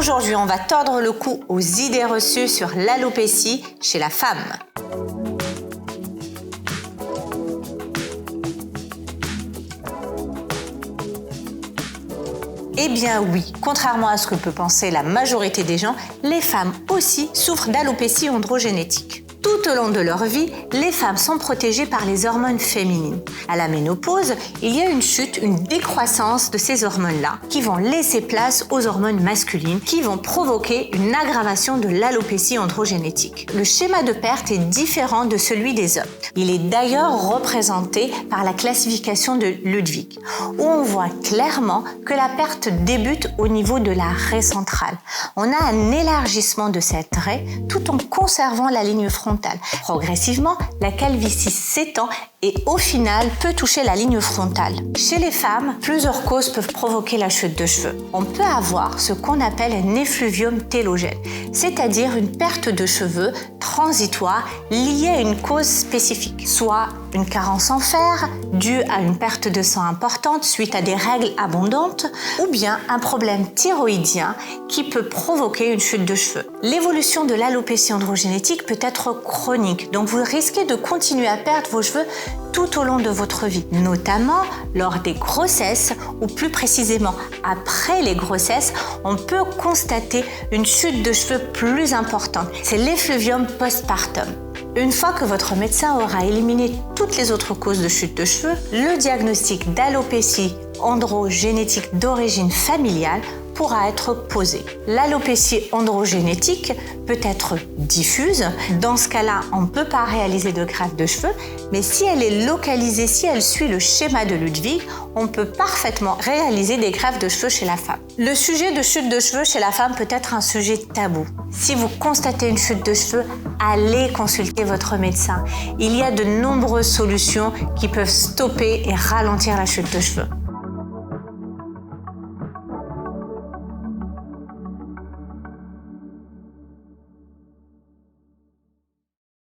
Aujourd'hui, on va tordre le cou aux idées reçues sur l'alopécie chez la femme. Eh bien oui, contrairement à ce que peut penser la majorité des gens, les femmes aussi souffrent d'alopécie androgénétique. Tout au long de leur vie, les femmes sont protégées par les hormones féminines. À la ménopause, il y a une chute, une décroissance de ces hormones-là qui vont laisser place aux hormones masculines qui vont provoquer une aggravation de l'alopécie androgénétique. Le schéma de perte est différent de celui des hommes. Il est d'ailleurs représenté par la classification de Ludwig, où on voit clairement que la perte débute au niveau de la raie centrale. On a un élargissement de cette raie tout en conservant la ligne frontale. Progressivement, la calvitie s'étend et au final peut toucher la ligne frontale. Chez les femmes, plusieurs causes peuvent provoquer la chute de cheveux. On peut avoir ce qu'on appelle un effluvium télogène, c'est-à-dire une perte de cheveux transitoire liée à une cause spécifique, soit une carence en fer due à une perte de sang importante suite à des règles abondantes, ou bien un problème thyroïdien qui peut provoquer une chute de cheveux. L'évolution de l'alopécie androgénétique peut être chronique, donc vous risquez de continuer à perdre vos cheveux tout au long de votre vie, notamment lors des grossesses ou plus précisément après les grossesses, on peut constater une chute de cheveux plus importante. C'est l'effluvium postpartum. Une fois que votre médecin aura éliminé toutes les autres causes de chute de cheveux, le diagnostic d'alopécie androgénétique d'origine familiale pourra être posé. L'alopécie androgénétique peut être diffuse. Dans ce cas-là, on ne peut pas réaliser de greffe de cheveux, mais si elle est localisée, si elle suit le schéma de Ludwig, on peut parfaitement réaliser des greffes de cheveux chez la femme. Le sujet de chute de cheveux chez la femme peut être un sujet tabou. Si vous constatez une chute de cheveux, allez consulter votre médecin. Il y a de nombreuses solutions qui peuvent stopper et ralentir la chute de cheveux.